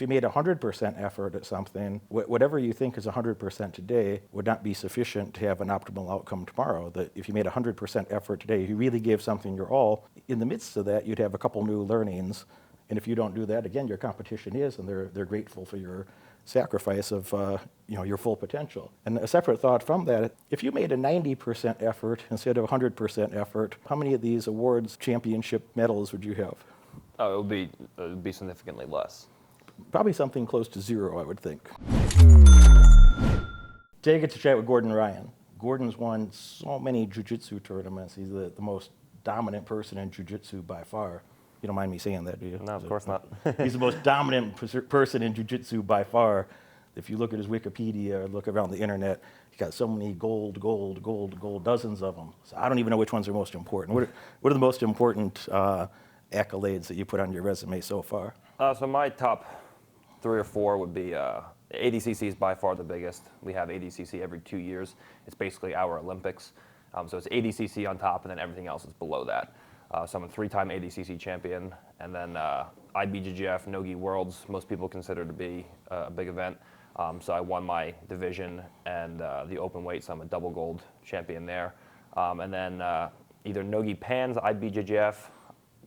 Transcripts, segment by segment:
you made 100% effort at something, whatever you think is 100% today would not be sufficient to have an optimal outcome tomorrow. That if you made 100% effort today, you really gave something your all, in the midst of that, you'd have a couple new learnings. And if you don't do that, again, your competition is, and they're grateful for your sacrifice of your full potential. And a separate thought from that, if you made a 90% effort instead of 100% effort, how many of these awards, championship medals would you have? Oh, it would be significantly less. Probably something close to zero, I would think. Today I get to chat with Gordon Ryan. Gordon's won so many jiu-jitsu tournaments. He's the most dominant person in jiu-jitsu by far. You don't mind me saying that, do you? No, of course not. He's the most dominant person in jiu-jitsu by far. If you look at his Wikipedia or look around the internet, he's got so many gold, dozens of them. So I don't even know which ones are most important. What are the most important accolades that you put on your resume so far? So my top 3 or 4 would be ADCC is by far the biggest. We have ADCC every 2 years. It's basically our Olympics. So it's ADCC on top, and then everything else is below that. So I'm a 3-time ADCC champion, and then IBJJF Nogi Worlds, most people consider to be a big event. So I won my division and the open weight, so I'm a double gold champion there. And then either Nogi Pans, IBJJF,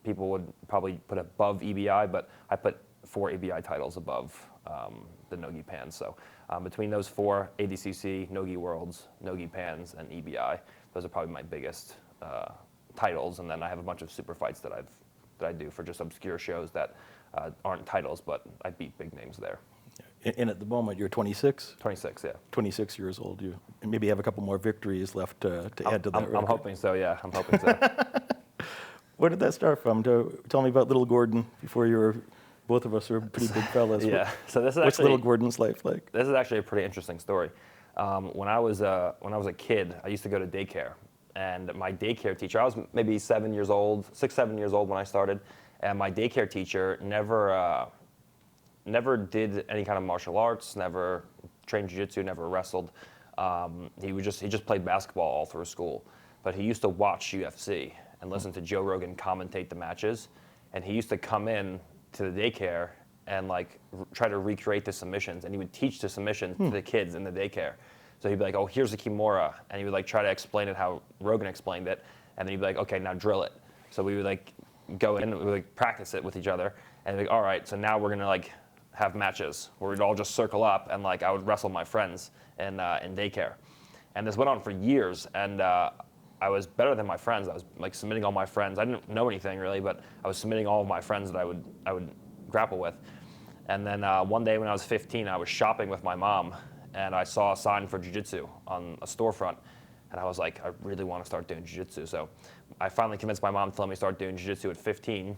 people would probably put above EBI, but I put 4 EBI titles above the Nogi Pans. So between those 4, ADCC, Nogi Worlds, Nogi Pans, and EBI, those are probably my biggest titles. And then I have a bunch of super fights that I do for just obscure shows that aren't titles, but I beat big names there. And at the moment, you're 26? 26, yeah. 26 years old. You maybe have a couple more victories left to add to that record. I'm hoping so, yeah. I'm hoping so. Where did that start from? Tell me about little Gordon before both of us were pretty big fellas. Yeah. So this is what's little Gordon's life like? This is actually a pretty interesting story. When I was a kid, I used to go to daycare, and my daycare teacher, I was maybe 7 years old, 6, 7 years old when I started, and my daycare teacher never did any kind of martial arts, never trained jiu-jitsu, never wrestled. He just played basketball all through school. But he used to watch UFC and listen to Joe Rogan commentate the matches. And he used to come in to the daycare and try to recreate the submissions. And he would teach the submissions to the kids in the daycare. So he'd be like, oh, here's a Kimura. And he would try to explain it how Rogan explained it. And then he'd be like, okay, now drill it. So we would go in and we would practice it with each other. And all right, so now we're gonna have matches where we'd all just circle up and I would wrestle my friends in daycare. And this went on for years, and I was better than my friends. I was submitting all my friends. I didn't know anything really, but I was submitting all of my friends that I would grapple with. And then one day when I was 15, I was shopping with my mom, and I saw a sign for jiu-jitsu on a storefront. And I was like, I really want to start doing jiu-jitsu. So I finally convinced my mom to let me start doing jiu-jitsu at 15.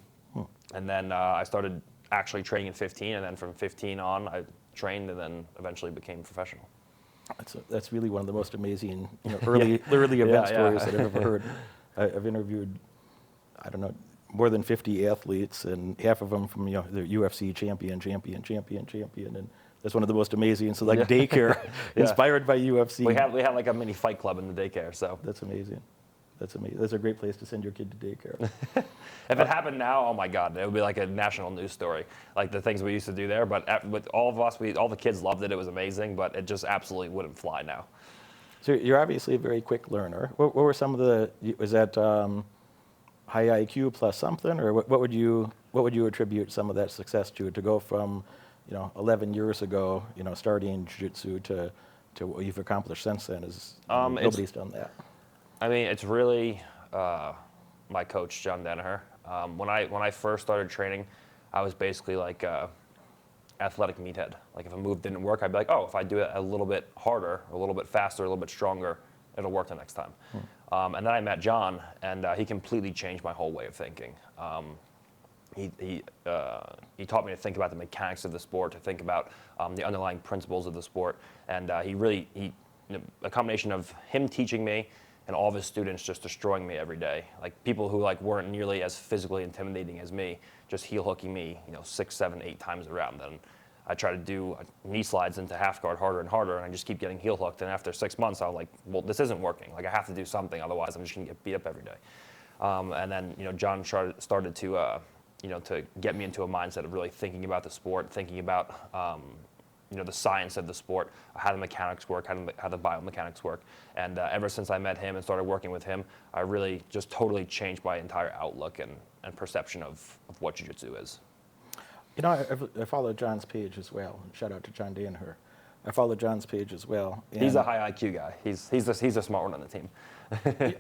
And then I started actually training at 15, and then from 15 on, I trained and then eventually became professional. That's really one of the most amazing early event stories that I've ever heard. I've interviewed, I don't know, more than 50 athletes, and half of them from the UFC champion, and that's one of the most amazing. So daycare, inspired by UFC. We have a mini fight club in the daycare, so that's amazing. That's amazing. That's a great place to send your kid to daycare. If it happened now, oh my God, it would be like a national news story, like the things we used to do there. But with all of us, all the kids loved it. It was amazing, but it just absolutely wouldn't fly now. So you're obviously a very quick learner. What were some of was that high IQ plus something, or what would you attribute some of that success to go from 11 years ago, starting jiu-jitsu to what you've accomplished since then? Nobody's done that. I mean, it's really my coach, John Danaher. When I first started training, I was basically like athletic meathead. If a move didn't work, I'd be like, oh, if I do it a little bit harder, a little bit faster, a little bit stronger, it'll work the next time. And then I met John, and he completely changed my whole way of thinking. He taught me to think about the mechanics of the sport, to think about the underlying principles of the sport, and a combination of him teaching me and all of his students just destroying me every day. People who weren't nearly as physically intimidating as me, just heel hooking me 6, 7, 8 times around. Then I try to do knee slides into half guard harder and harder, and I just keep getting heel hooked. And after 6 months, I was like, well, this isn't working. I have to do something, otherwise I'm just gonna get beat up every day. And then John started to to get me into a mindset of really thinking about the sport, thinking about the science of the sport, how the mechanics work, how the biomechanics work. And ever since I met him and started working with him, I really just totally changed my entire outlook and perception of what jiu-jitsu is. I follow John's page as well. Shout out to John Danaher. I follow John's page as well. He's a high IQ guy. He's the smart one on the team.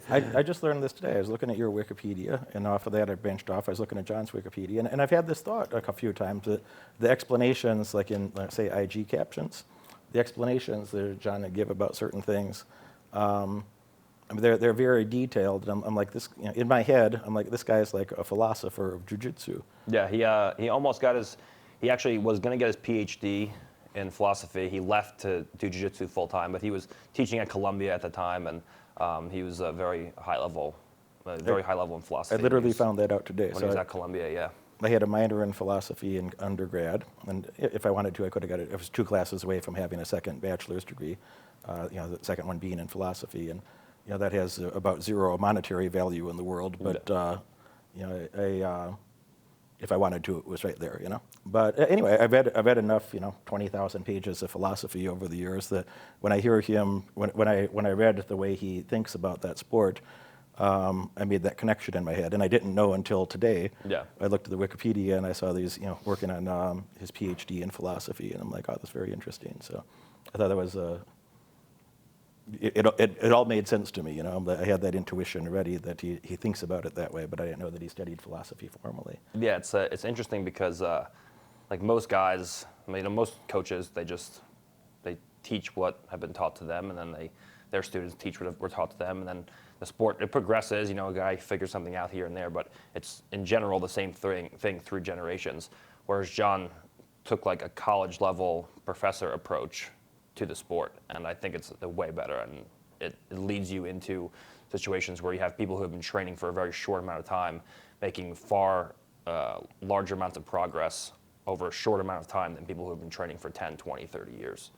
I just learned this today. I was looking at your Wikipedia, and off of that I branched off. I was looking at John's Wikipedia, and I've had this thought a few times that the explanations, like in, let's say, IG captions, the explanations that John would give about certain things, they're very detailed. And I'm like this, in my head, I'm like, this guy's like a philosopher of jiu-jitsu. Yeah, he almost got he actually was going to get his PhD in philosophy. He left to do jiu-jitsu full time, but he was teaching at Columbia at the time, and he was a very high level in philosophy. I literally found that out today. When he was at Columbia, yeah. I had a minor in philosophy in undergrad, and if I wanted to, I could have got it. It was 2 classes away from having a second bachelor's degree, the second one being in philosophy, and that has about 0 monetary value in the world. But if I wanted to, it was right there, But anyway, I've read enough, 20,000 pages of philosophy over the years that when I hear him, when I read the way he thinks about that sport, I made that connection in my head, and I didn't know until today. Yeah. I looked at the Wikipedia and I saw these, working on his PhD in philosophy, and I'm like, oh, that's very interesting. So I thought that was it all made sense to me. I had that intuition already that he thinks about it that way, but I didn't know that he studied philosophy formally. Yeah, it's interesting because like most guys, most coaches, they teach what have been taught to them, and then their students teach what were taught to them, and then the sport, it progresses. A guy figures something out here and there, but it's in general the same thing through generations. Whereas John took like a college level professor approach to the sport, and I think it's way better, and it leads you into situations where you have people who have been training for a very short amount of time, making far larger amounts of progress over a short amount of time than people who have been training for 10, 20, 30 years.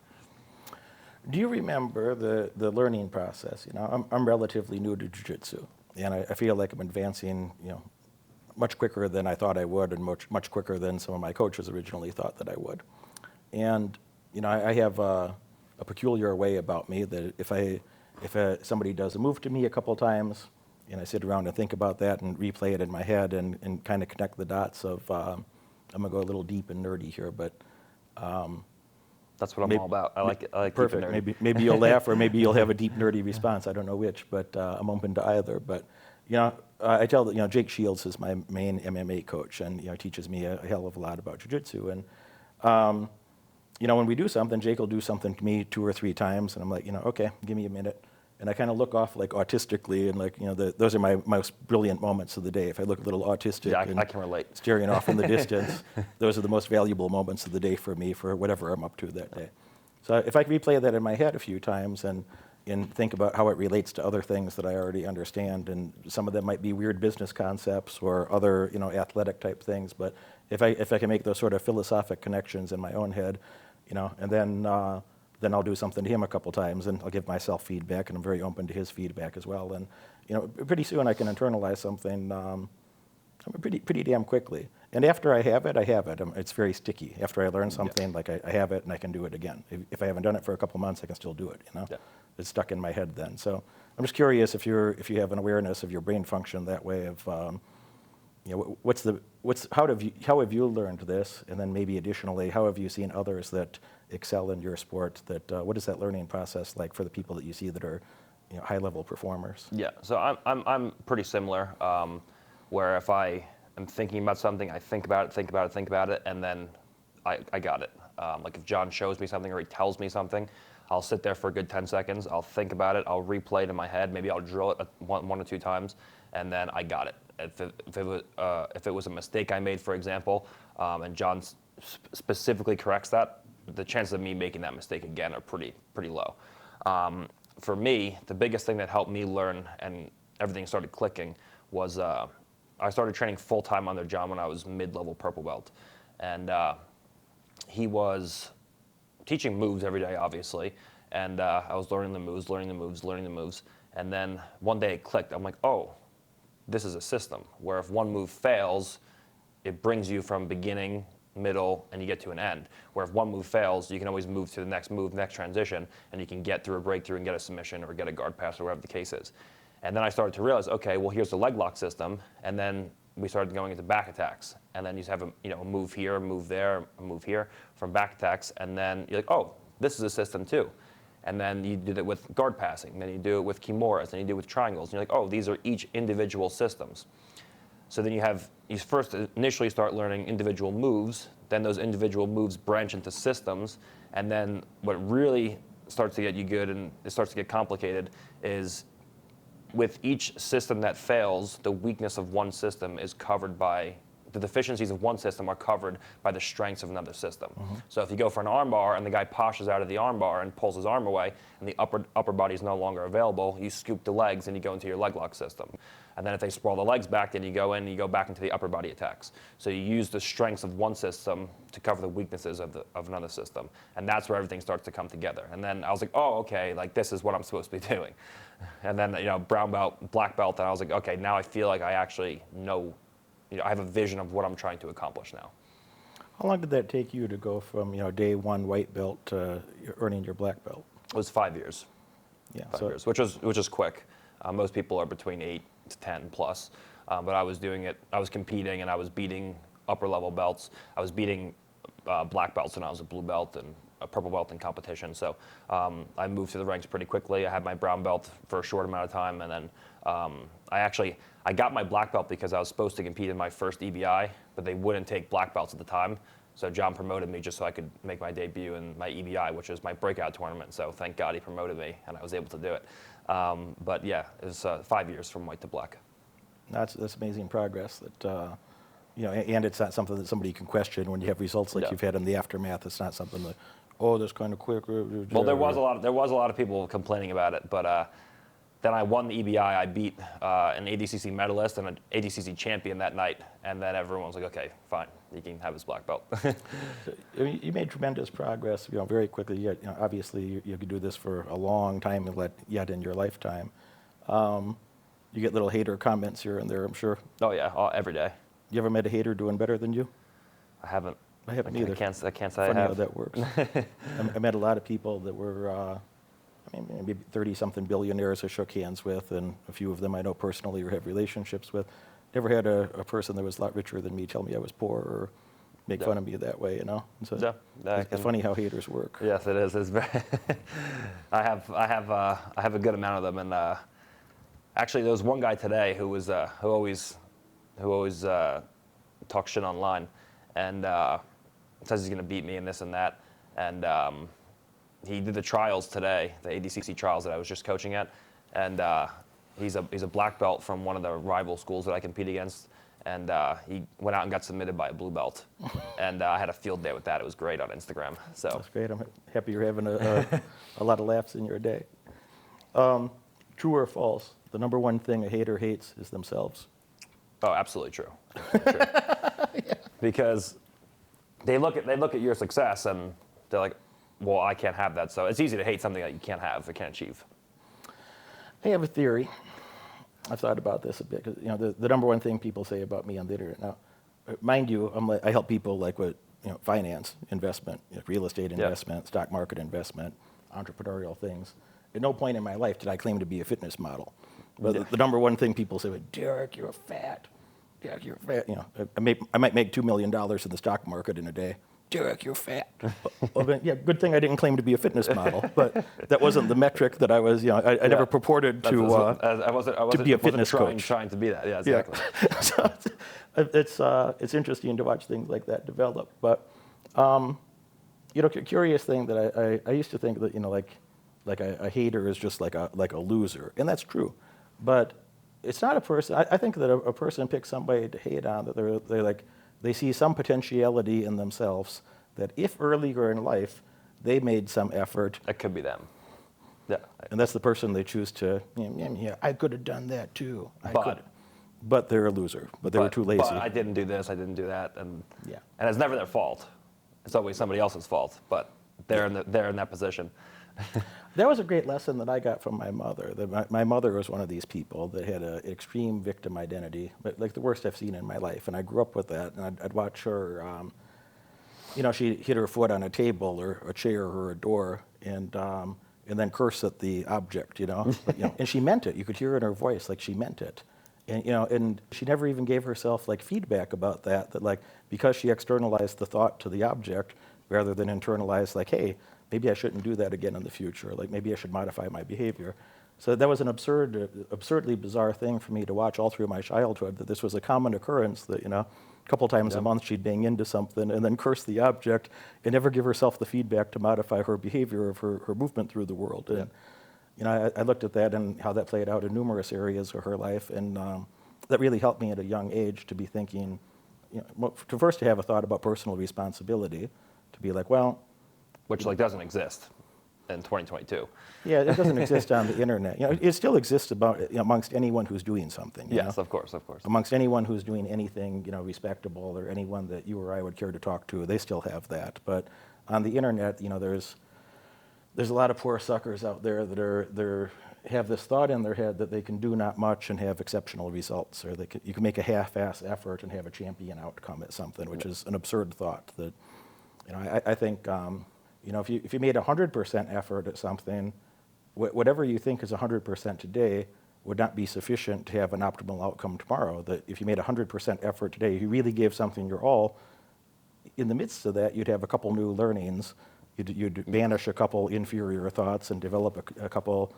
Do you remember the learning process? I'm relatively new to jiu-jitsu, and I feel like I'm advancing, much quicker than I thought I would, and much quicker than some of my coaches originally thought that I would. And I have a peculiar way about me that if somebody does a move to me a couple times, and I sit around and think about that and replay it in my head and kind of connect the dots of, I'm gonna go a little deep and nerdy here, but that's what I'm all about. I like perfect. Maybe you'll laugh, or maybe you'll have a deep nerdy response. I don't know which, but I'm open to either. But I tell that Jake Shields is my main MMA coach, and teaches me a hell of a lot about jiu-jitsu. And when we do something, Jake will do something to me 2 or 3 times, and I'm like, okay, give me a minute. And I kind of look off like autistically, and like, those are my most brilliant moments of the day. If I look a little autistic, yeah, and I can relate. Staring off in the distance, those are the most valuable moments of the day for me, for whatever I'm up to that day. So if I replay that in my head a few times and think about how it relates to other things that I already understand, and some of them might be weird business concepts or other, athletic type things, but if I can make those sort of philosophic connections in my own head, and then I'll do something to him a couple times, and I'll give myself feedback, and I'm very open to his feedback as well. And pretty soon I can internalize something pretty damn quickly. And after I have it, it's very sticky. After I learn something, like I have it, and I can do it again. If I haven't done it for a couple months, I can still do it. Yeah. It's stuck in my head then. So I'm just curious if you have an awareness of your brain function that way of how have you learned this, and then maybe additionally, how have you seen others that excel in your sport? What is that learning process like for the people that you see that are high level performers? Yeah, so I'm pretty similar, where if I am thinking about something, I think about it, and then I got it. Like if John shows me something or he tells me something, I'll sit there for a good 10 seconds. I'll think about it. I'll replay it in my head. Maybe I'll drill it one or 2 times, and then I got it. If it was a mistake I made, for example, and John specifically corrects that, the chances of me making that mistake again are pretty low. For me, the biggest thing that helped me learn and everything started clicking was I started training full time under John when I was mid-level purple belt, and he was teaching moves every day, obviously, and I was learning the moves, and then one day it clicked. I'm like, oh, this is a system where if one move fails, it brings you from beginning, middle, and you get to an end. Where if one move fails, you can always move to the next move, next transition, and you can get through a breakthrough and get a submission or get a guard pass or whatever the case is. And then I started to realize, okay, well, here's the leg lock system, and then we started going into back attacks, and then you have a move here, a move there, a move here from back attacks, and then you're like, oh, this is a system too. And then you did it with guard passing, then you do it with kimuras, then you do it with triangles, and you're like, oh, these are each individual systems. So then you first initially start learning individual moves, then those individual moves branch into systems, and then what really starts to get you good and it starts to get complicated is with each system that fails, the weakness of one system is covered by, the deficiencies of one system are covered by the strengths of another system. Mm-hmm. So if you go for an arm bar and the guy poshes out of the arm bar and pulls his arm away and the upper body is no longer available, you scoop the legs and you go into your leg lock system. And then if they sprawl the legs back, then you go in and you go back into the upper body attacks. So you use the strengths of one system to cover the weaknesses of another system. And that's where everything starts to come together. And then I was like, oh, okay, like this is what I'm supposed to be doing. And then, brown belt, black belt, and I was like, okay, now I feel like I actually know, I have a vision of what I'm trying to accomplish now. How long did that take you to go from, day one white belt to earning your black belt? It was 5 years. Yeah, 5 years, which is quick. Most people are between 8 to 10 plus, but I was doing it. I was competing and I was beating upper level belts. I was beating black belts when I was a blue belt and a purple belt in competition. So I moved through the ranks pretty quickly. I had my brown belt for a short amount of time, and then I got my black belt because I was supposed to compete in my first EBI, but they wouldn't take black belts at the time. So John promoted me just so I could make my debut in my EBI, which is my breakout tournament. So thank God he promoted me, and I was able to do it. But yeah, it was 5 years from white to black. That's amazing progress. That and it's not something that somebody can question when you have results like you've had in the aftermath. It's not something that, oh, that's kind of quick. Well, there was a lot of people complaining about it, but then I won the EBI. I beat an ADCC medalist and an ADCC champion that night, and then everyone was like, okay, fine, you can have his black belt. So, you made tremendous progress, very quickly. Yet, obviously, you could do this for a long time, yet in your lifetime. You get little hater comments here and there, I'm sure. Oh yeah, every day. You ever met a hater doing better than you? I haven't. I haven't either. I can't say Funny I have. how that works. I met a lot of people that were, maybe 30-something billionaires I shook hands with, and a few of them I know personally or have relationships with. Never had a person that was a lot richer than me tell me I was poor or make fun of me that way, So it's funny how haters work. Yes, it is. It's very I have a good amount of them, and actually there was one guy today who was who always talks shit online, and says he's going to beat me and this and that, and he did the trials today, the ADCC trials that I was just coaching at, and he's a black belt from one of the rival schools that I compete against, and he went out and got submitted by a blue belt, and I had a field day with that. It was great on Instagram. So that's great. I'm happy you're having a lot of laughs in your day. True or false? The number one thing a hater hates is themselves. Oh, absolutely true. Absolutely true. Yeah. Because they look at your success and they're like, well, I can't have that. So it's easy to hate something that you can't have or can't achieve. I have a theory. I've thought about this a bit. 'Cause, the number one thing people say about me on the internet now, mind you, I help people with finance, investment, real estate investment, stock market investment, entrepreneurial things. At no point in my life did I claim to be a fitness model. But the number one thing people say, Derek, you're fat. Derek, you're fat. I might make $2 million in the stock market in a day. Derek, you're fat. Good thing I didn't claim to be a fitness model, but that wasn't the metric that I was. I never purported to be a fitness coach. Trying to be that. Yeah, exactly. So it's interesting to watch things like that develop. But curious thing that I used to think that like a hater is just like a loser, and that's true, but it's not a person. I think that a person picks somebody to hate on that they see some potentiality in themselves that if earlier in life they made some effort, it could be them. Yeah, and that's the person they choose to. I could have done that too. But they're a loser. But they were too lazy. But I didn't do this. I didn't do that, and it's never their fault. It's always somebody else's fault. But they're in that position. That was a great lesson that I got from my mother. My mother was one of these people that had an extreme victim identity, but like the worst I've seen in my life. And I grew up with that. And I'd watch her, she'd hit her foot on a table or a chair or a door, and then curse at the object, And she meant it. You could hear in her voice like she meant it. And she never even gave herself like feedback about that like because she externalized the thought to the object rather than internalize like, hey, maybe I shouldn't do that again in the future. Like maybe I should modify my behavior. So that was an absurdly bizarre thing for me to watch all through my childhood, that this was a common occurrence that, a couple times a month she'd bang into something and then curse the object and never give herself the feedback to modify her behavior of her movement through the world. And, I looked at that and how that played out in numerous areas of her life, and that really helped me at a young age to be thinking, to have a thought about personal responsibility, to be like, well, which like doesn't exist in 2022. Yeah, it doesn't exist on the internet. It still exists amongst anyone who's doing something. Yes, of course. Amongst anyone who's doing anything, respectable, or anyone that you or I would care to talk to, they still have that. But on the internet, there's a lot of poor suckers out there that have this thought in their head that they can do not much and have exceptional results, or you can make a half-ass effort and have a champion outcome at something, which is an absurd thought. That, I think. If you made 100% effort at something, whatever you think is 100% today would not be sufficient to have an optimal outcome tomorrow. That if you made 100% effort today, you really gave something your all, in the midst of that, you'd have a couple new learnings. You'd banish a couple inferior thoughts and develop a couple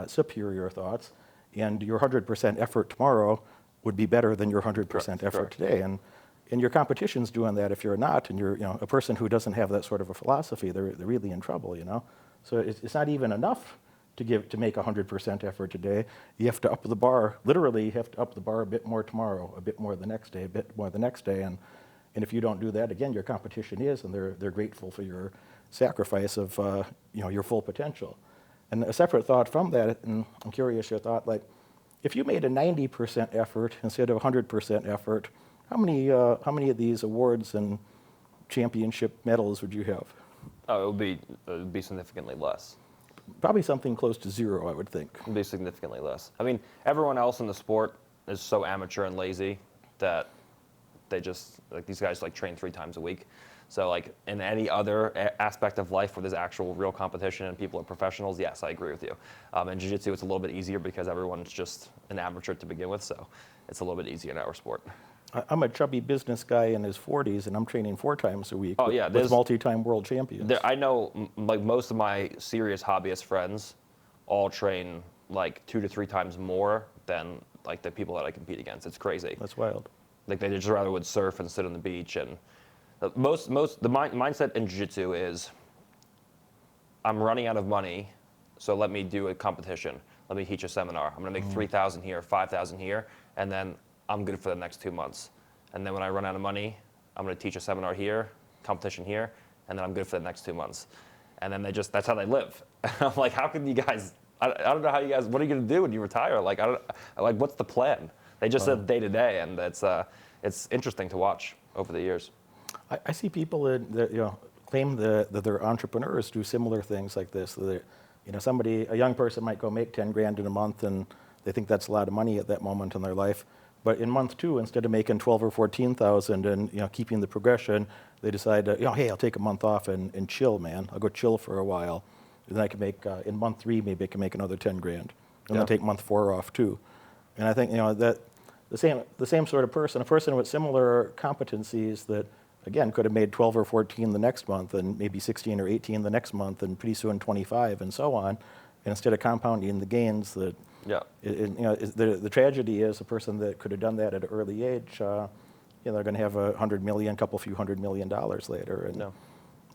superior thoughts. And your 100% effort tomorrow would be better than your 100% effort today. And your competition's doing that. If you're not, and you're a person who doesn't have that sort of a philosophy, they're really in trouble. So it's not even enough to make 100% effort today. You have to up the bar. Literally, you have to up the bar a bit more tomorrow, a bit more the next day, a bit more the next day. And if you don't do that, again, your competition is, and they're grateful for your sacrifice of your full potential. And a separate thought from that, and I'm curious your thought, like if you made a 90% effort instead of 100% effort, how many of these awards and championship medals would you have? Oh, it would be significantly less. Probably something close to zero, I would think. It would be significantly less. I mean, everyone else in the sport is so amateur and lazy that they just, like, these guys like train 3 times a week. So like in any other aspect of life where there's actual real competition and people are professionals, yes, I agree with you. In jiu-jitsu, it's a little bit easier because everyone's just an amateur to begin with, so it's a little bit easier in our sport. I'm a chubby business guy in his 40s, and I'm training 4 times a week with multi-time world champions. I know, like, most of my serious hobbyist friends all train like 2 to 3 times more than like the people that I compete against. It's crazy. That's wild. Like they just rather would surf and sit on the beach. And the mindset in jiu-jitsu is, I'm running out of money, so let me do a competition. Let me teach a seminar. I'm going to make 3,000 here, 5,000 here, and then I'm good for the next 2 months. And then when I run out of money, I'm going to teach a seminar here, competition here, and then I'm good for the next 2 months. And then that's how they live. I'm like, how can you guys, I don't know how you guys, what are you going to do when you retire? Like, what's the plan? They just said day to day, and it's interesting to watch over the years. I see people that claim that they're entrepreneurs do similar things like this. A young person might go make 10 grand in a month, and they think that's a lot of money at that moment in their life. But in month 2, instead of making 12 or 14,000 and keeping the progression, they decide, hey, I'll take a month off and chill, man. I'll go chill for a while, and then I can make in month 3 maybe I can make another 10 grand, and then take month 4 off too. And I think that the same sort of person, a person with similar competencies that again could have made 12 or 14 the next month, and maybe 16 or 18 the next month, and pretty soon 25, and so on. And instead of compounding the gains that. Yeah. The tragedy is a person that could have done that at an early age, they're going to have a few $100 million later.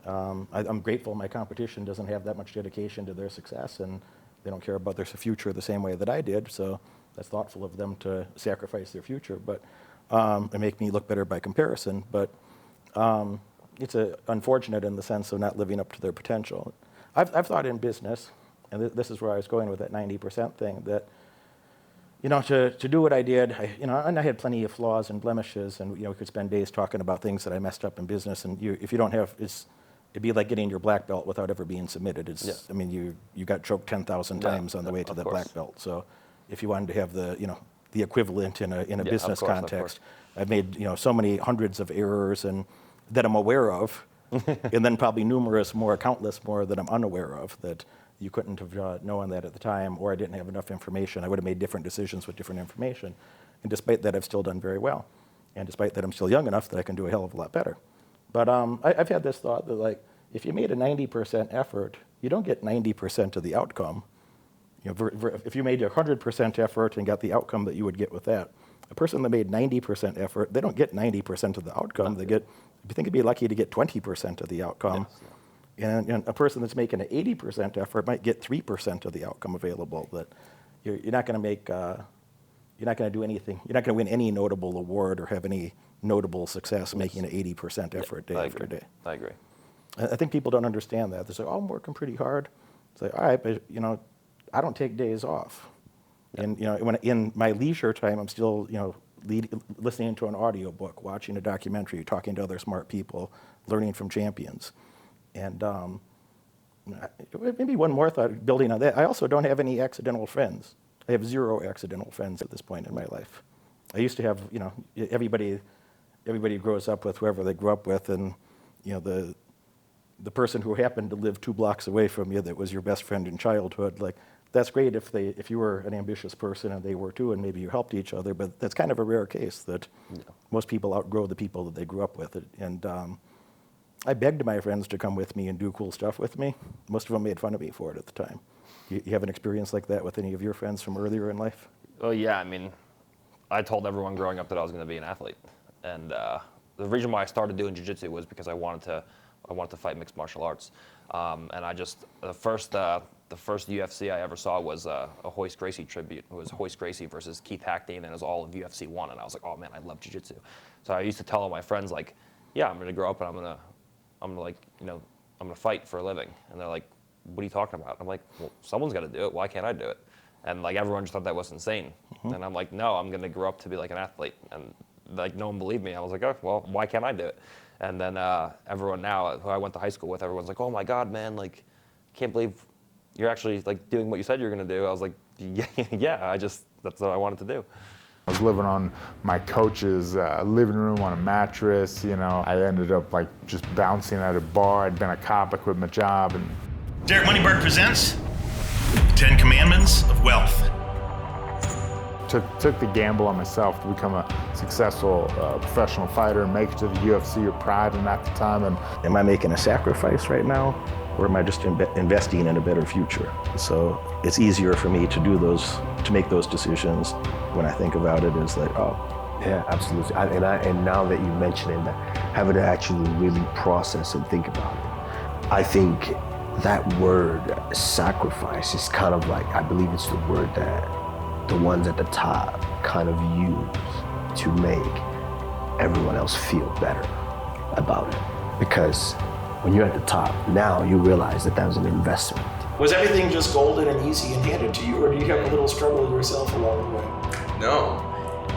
And I'm grateful my competition doesn't have that much dedication to their success, and they don't care about their future the same way that I did. So that's thoughtful of them to sacrifice their future, but and make me look better by comparison. But it's unfortunate in the sense of not living up to their potential. I've thought in business, and this is where I was going with that 90% thing, that, to do what I did, and I had plenty of flaws and blemishes, and, we could spend days talking about things that I messed up in business, and if you don't have, it'd be like getting your black belt without ever being submitted. Yeah. I mean, you got choked 10,000 times on the way to of the course. black belt. So if you wanted to have the equivalent in a of business course, of context, I've made so many hundreds of errors and that I'm aware of, and then probably countless more that I'm unaware of that you couldn't have known that at the time, or I didn't have enough information. I would have made different decisions with different information. And despite that, I've still done very well. And despite that, I'm still young enough that I can do a hell of a lot better. But I've had this thought that, like, if you made a 90% effort, you don't get 90% of the outcome. If you made a 100% effort and got the outcome that you would get with that, a person that made 90% effort, they don't get 90% of the outcome. They get, I think, it'd be lucky to get 20% of the outcome. Yes. And a person that's making an 80% effort might get 3% of the outcome available. That you're not going to make, you're not going to do anything. You're not going to win any notable award or have any notable success making an 80% effort day after day. I agree. I think people don't understand that. They say, "Oh, I'm working pretty hard." It's like, all right, but I don't take days off. Yeah. And when in my leisure time, I'm still listening to an audiobook, watching a documentary, talking to other smart people, learning from champions. And maybe one more thought, building on that, I also don't have any accidental friends. I have 0 accidental friends at this point in my life. I used to have, everybody grows up with whoever they grew up with, and the person who happened to live 2 blocks away from you that was your best friend in childhood, like, that's great if you were an ambitious person and they were too, and maybe you helped each other, but that's kind of a rare case that most people outgrow the people that they grew up with. And I begged my friends to come with me and do cool stuff with me. Most of them made fun of me for it at the time. You have an experience like that with any of your friends from earlier in life? Oh yeah, I mean, I told everyone growing up that I was going to be an athlete, and the reason why I started doing jiu-jitsu was because I wanted to fight mixed martial arts, and I just the first UFC I ever saw was a Hoist Gracie tribute. It was Hoist Gracie versus Keith Hackney, and it was all of UFC 1, and I was like, oh man, I love jiu-jitsu. So I used to tell all my friends, like, yeah, I'm going to grow up and I'm gonna fight for a living, and they're like, what are you talking about? I'm like, well, someone's got to do it. Why can't I do it? And like everyone just thought that was insane. Mm-hmm. And I'm like, no, I'm gonna grow up to be like an athlete. And like no one believed me. I was like, oh, well, why can't I do it? And then everyone now who I went to high school with, everyone's like, oh my God, man, like, can't believe you're actually like doing what you said you're gonna do. I was like, yeah, that's what I wanted to do. I was living on my coach's living room on a mattress. I ended up like just bouncing at a bar. I'd been a cop. I quit my job. And Derek Moneyberg presents 10 Commandments of Wealth. Took the gamble on myself to become a successful professional fighter and make it to the UFC or Pride. And at the time, and am I making a sacrifice right now, or am I just investing in a better future? So it's easier for me to make those decisions when I think about it. Is like, oh, yeah, absolutely. And now that you mention it, having to actually really process and think about it, I think that word sacrifice is kind of like, I believe it's the word that the ones at the top kind of use to make everyone else feel better about it. Because when you're at the top, now you realize that was an investment. Was everything just golden and easy and handed to you, or do you have a little struggle yourself along the way? No.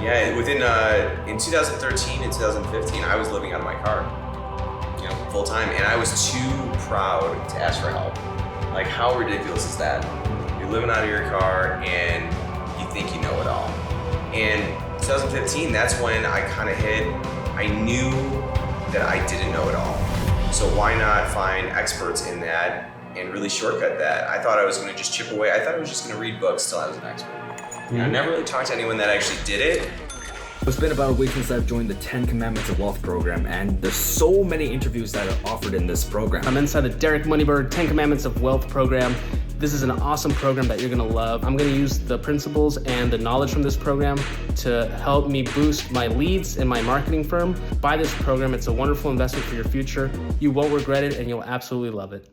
Yeah, in 2013 and 2015, I was living out of my car, full time, and I was too proud to ask for help. Like, how ridiculous is that? You're living out of your car and you think you know it all. And 2015, that's when I kind of I knew that I didn't know it all. So why not find experts in that and really shortcut that? I thought I was going to just chip away. I thought I was just going to read books till I was an expert. I never really talked to anyone that actually did it. It's been about a week since I've joined the 10 Commandments of Wealth program, and there's so many interviews that are offered in this program. I'm inside the Derek Moneyberg 10 Commandments of Wealth program. This is an awesome program that you're gonna love. I'm gonna use the principles and the knowledge from this program to help me boost my leads in my marketing firm. Buy this program, it's a wonderful investment for your future. You won't regret it and you'll absolutely love it.